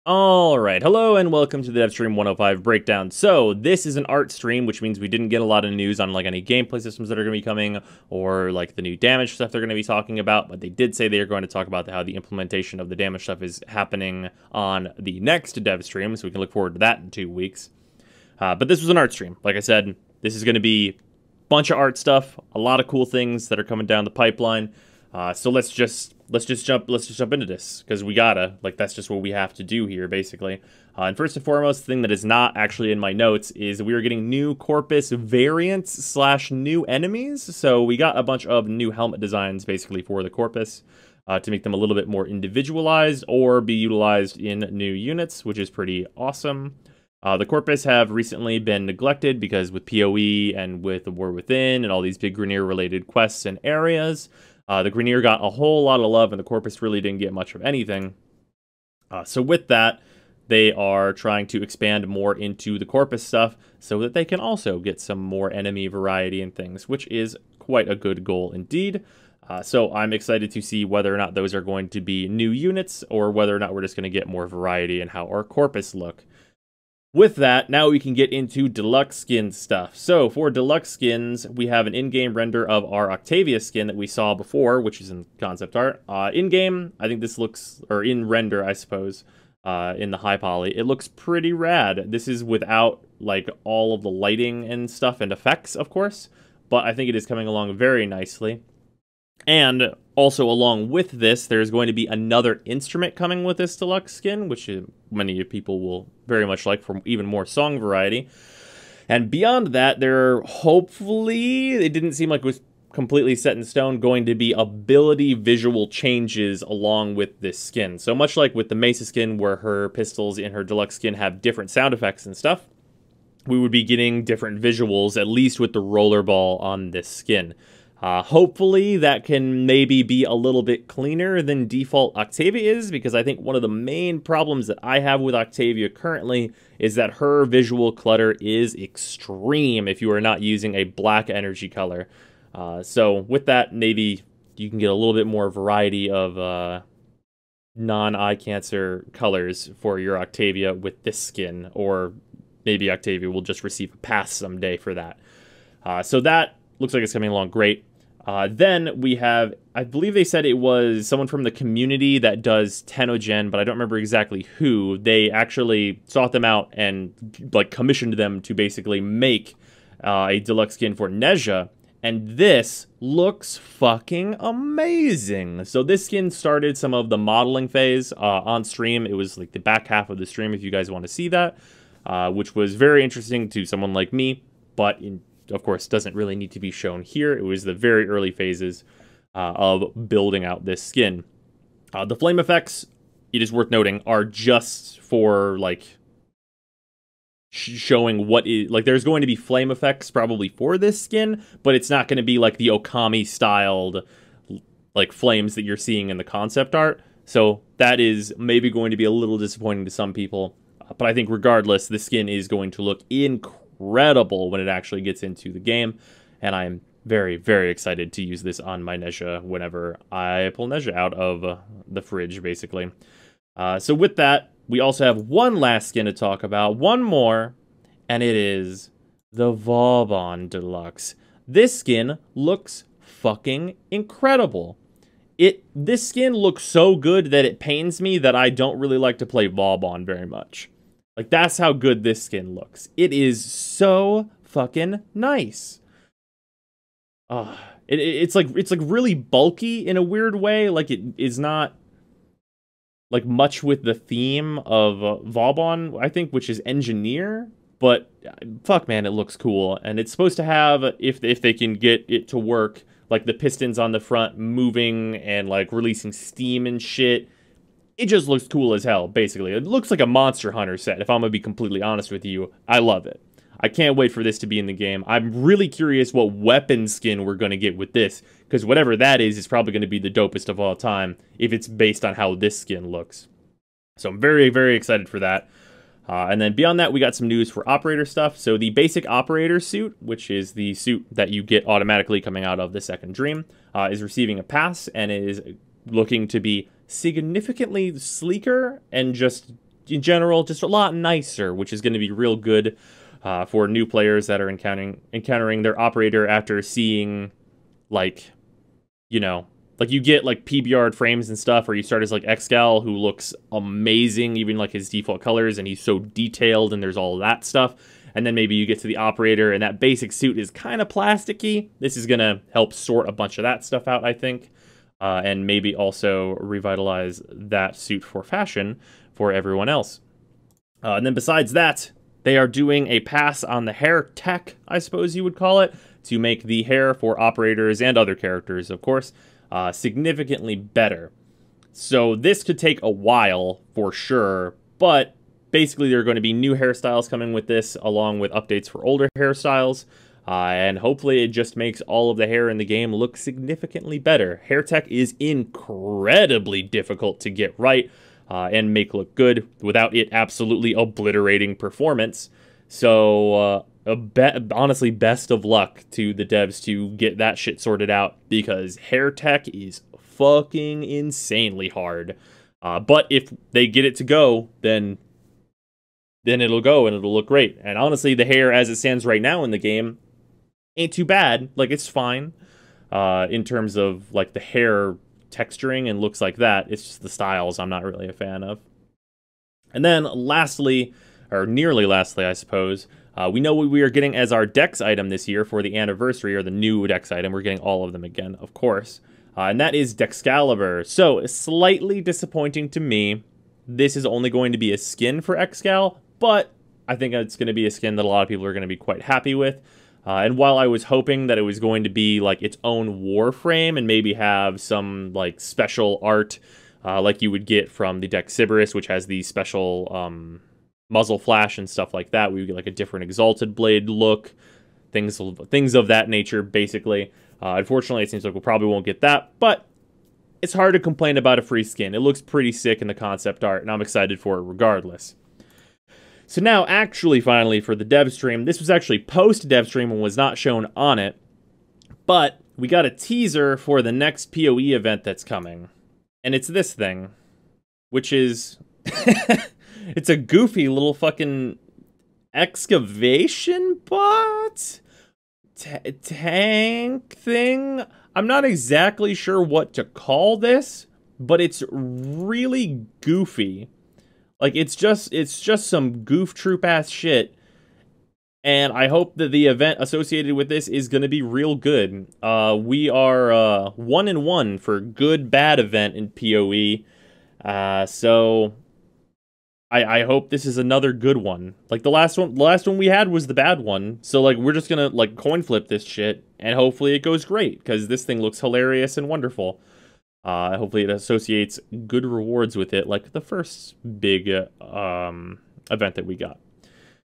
Alright, hello and welcome to the Devstream 105 breakdown. So, this is an art stream, which means we didn't get a lot of news on like any gameplay systems that are going to be coming, or like the new damage stuff they're going to be talking about, but they did say they are going to talk about how the implementation of the damage stuff is happening on the next Devstream, so we can look forward to that in 2 weeks. But this was an art stream. Like I said, this is going to be a bunch of art stuff, a lot of cool things that are coming down the pipeline. So let's just jump into this, because we gotta, like, that's just what we have to do here, basically. And first and foremost, the thing that is not actually in my notes is we are getting new Corpus variants / new enemies. So we got a bunch of new helmet designs, basically, for the Corpus, to make them a little bit more individualized or be utilized in new units, which is pretty awesome. The Corpus have recently been neglected because with PoE and with the War Within and all these big Grineer-related quests and areas, the Grineer got a whole lot of love, and the Corpus really didn't get much of anything. So with that, they are trying to expand more into the Corpus stuff so that they can also get some more enemy variety and things, which is quite a good goal indeed. So I'm excited to see whether or not those are going to be new units, or whether or not we're just going to get more variety in how our Corpus look. With that, now we can get into deluxe skin stuff. So for deluxe skins, we have an in-game render of our Octavia skin that we saw before, which is in concept art. In-game, I think this looks, or in render, I suppose, in the high poly, it looks pretty rad. This is without, like, all of the lighting and stuff and effects, of course, but I think it is coming along very nicely. And also along with this, there's going to be another instrument coming with this deluxe skin, which many people will very much like for even more song variety. And beyond that, there are hopefully, it didn't seem like it was completely set in stone, going to be ability visual changes along with this skin. So much like with the Mesa skin, where her pistols in her deluxe skin have different sound effects and stuff, we would be getting different visuals, at least with the rollerball on this skin. Hopefully that can maybe be a little bit cleaner than default Octavia is, because I think one of the main problems that I have with Octavia currently is that her visual clutter is extreme if you are not using a black energy color. So with that, maybe you can get a little bit more variety of non-eye cancer colors for your Octavia with this skin, or maybe Octavia will just receive a pass someday for that. So that looks like it's coming along great. Then we have, I believe they said it was someone from the community that does Tenogen, but I don't remember exactly who. They actually sought them out and like commissioned them to basically make a deluxe skin for Nezha, and this looks fucking amazing. So this skin started some of the modeling phase on stream. It was like the back half of the stream if you guys want to see that, which was very interesting to someone like me, but of course, doesn't really need to be shown here. It was the very early phases of building out this skin. The flame effects, it is worth noting, are just for, like, showing what is... Like, there's going to be flame effects probably for this skin, but it's not going to be, like, the Okami-styled, like, flames that you're seeing in the concept art. So that is maybe going to be a little disappointing to some people. But I think regardless, the skin is going to look incredible when it actually gets into the game, and I'm very, very excited to use this on my Nezha whenever I pull Nezha out of the fridge, basically. So with that, we also have one last skin to talk about, one more, and it is the Vauban Deluxe. This skin looks fucking incredible. This skin looks so good that it pains me that I don't really like to play Vauban very much. Like, that's how good this skin looks. It is so fucking nice. It's like really bulky in a weird way. Like, it is not like much with the theme of Vauban, I think, which is engineer. But fuck, man, it looks cool, and it's supposed to have, if they can get it to work, like the pistons on the front moving and like releasing steam and shit. It just looks cool as hell, basically. It looks like a Monster Hunter set, if I'm gonna be completely honest with you. I love it. I can't wait for this to be in the game. I'm really curious what weapon skin we're gonna get with this, because whatever that is probably gonna be the dopest of all time, if it's based on how this skin looks. So I'm very, very excited for that. And then beyond that, we got some news for operator stuff. So the basic operator suit, which is the suit that you get automatically coming out of the second dream, is receiving a pass and is looking to be significantly sleeker and just in general, just a lot nicer, which is going to be real good for new players that are encountering their operator after seeing, like, you know, like you get like PBR frames and stuff, or you start as like Excal, who looks amazing, even like his default colors, and he's so detailed, and there's all that stuff. And then maybe you get to the operator, and that basic suit is kind of plasticky. This is gonna help sort a bunch of that stuff out, I think, and maybe also revitalize that suit for fashion for everyone else. And then besides that, they are doing a pass on the hair tech, I suppose you would call it, to make the hair for operators and other characters, of course, significantly better. So this could take a while for sure, but basically there are going to be new hairstyles coming with this, along with updates for older hairstyles, and hopefully it just makes all of the hair in the game look significantly better. Hair tech is incredibly difficult to get right and make look good without it absolutely obliterating performance. So honestly, best of luck to the devs to get that shit sorted out, because hair tech is fucking insanely hard. But if they get it to go, then it'll go and it'll look great. And honestly, the hair as it stands right now in the game ain't too bad. Like, it's fine in terms of like the hair texturing and looks like that. It's just the styles I'm not really a fan of. And then lastly, or nearly lastly, I suppose, we know what we are getting as our Dex item this year for the anniversary, or the new Dex item. We're getting all of them again, of course. And that is Dexcalibur. So, slightly disappointing to me. This is only going to be a skin for Excal, but I think it's going to be a skin that a lot of people are going to be quite happy with. And while I was hoping that it was going to be like its own Warframe and maybe have some like special art like you would get from the Dexiberus, which has the special muzzle flash and stuff like that, we would get like a different Exalted Blade look, things of that nature, basically. Unfortunately, it seems like we probably won't get that, but it's hard to complain about a free skin. It looks pretty sick in the concept art, and I'm excited for it regardless. So now, actually, finally, for the Devstream, this was actually post-Devstream and was not shown on it, but we got a teaser for the next PoE event that's coming, and it's this thing, which is... it's a goofy little fucking excavation bot? Tank thing? I'm not exactly sure what to call this, but it's really goofy. Like, it's just some goof troop ass shit, and I hope that the event associated with this is going to be real good. We are 1-1 for good bad event in PoE, so I hope this is another good one. Like the last one we had was the bad one, so like we're just gonna like coin flip this shit, and hopefully it goes great, because this thing looks hilarious and wonderful. Hopefully it associates good rewards with it, like the first big event that we got.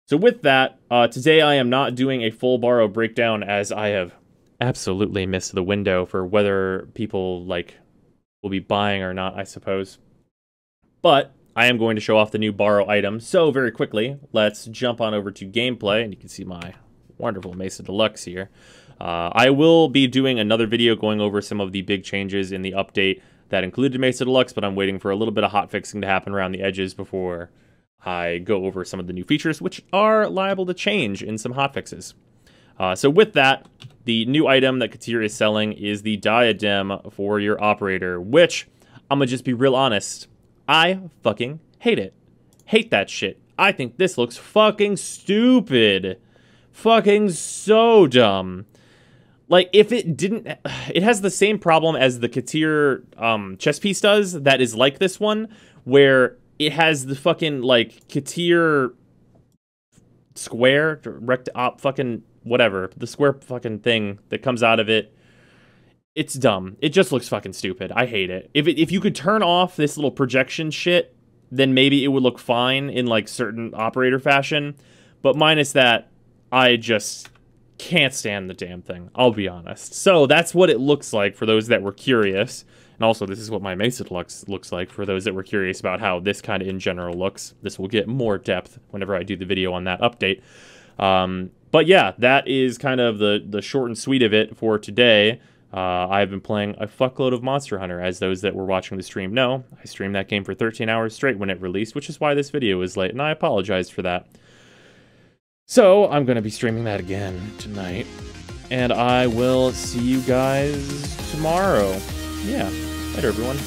So with that, today I am not doing a full Baro breakdown, as I have absolutely missed the window for whether people like will be buying or not, I suppose. But I am going to show off the new Baro item. So very quickly, let's jump on over to gameplay, and you can see my wonderful Mesa Deluxe here. I will be doing another video going over some of the big changes in the update that included Mesa Deluxe, but I'm waiting for a little bit of hot fixing to happen around the edges before I go over some of the new features, which are liable to change in some hot fixes. So with that, the new item that Katir is selling is the diadem for your operator, which, I'm gonna just be real honest, I fucking hate it. Hate that shit. I think this looks fucking stupid. Fucking so dumb. Like, if it didn't... It has the same problem as the Katir chess piece does, that is like this one, where it has the fucking, like, Katir square, fucking whatever, the square fucking thing that comes out of it. It's dumb. It just looks fucking stupid. I hate it. If you could turn off this little projection shit, then maybe it would look fine in, like, certain operator fashion. But minus that, I just can't stand the damn thing. I'll be honest. So that's what it looks like for those that were curious. And also, this is what my Mesa Deluxe looks like for those that were curious about how this kind of in general looks. This will get more depth whenever I do the video on that update. But yeah, that is kind of the short and sweet of it for today. I've been playing a fuckload of Monster Hunter, as those that were watching the stream know. I streamed that game for 13 hours straight when it released, which is why this video is late, and I apologize for that. So, I'm going to be streaming that again tonight, and I will see you guys tomorrow. Yeah, later everyone.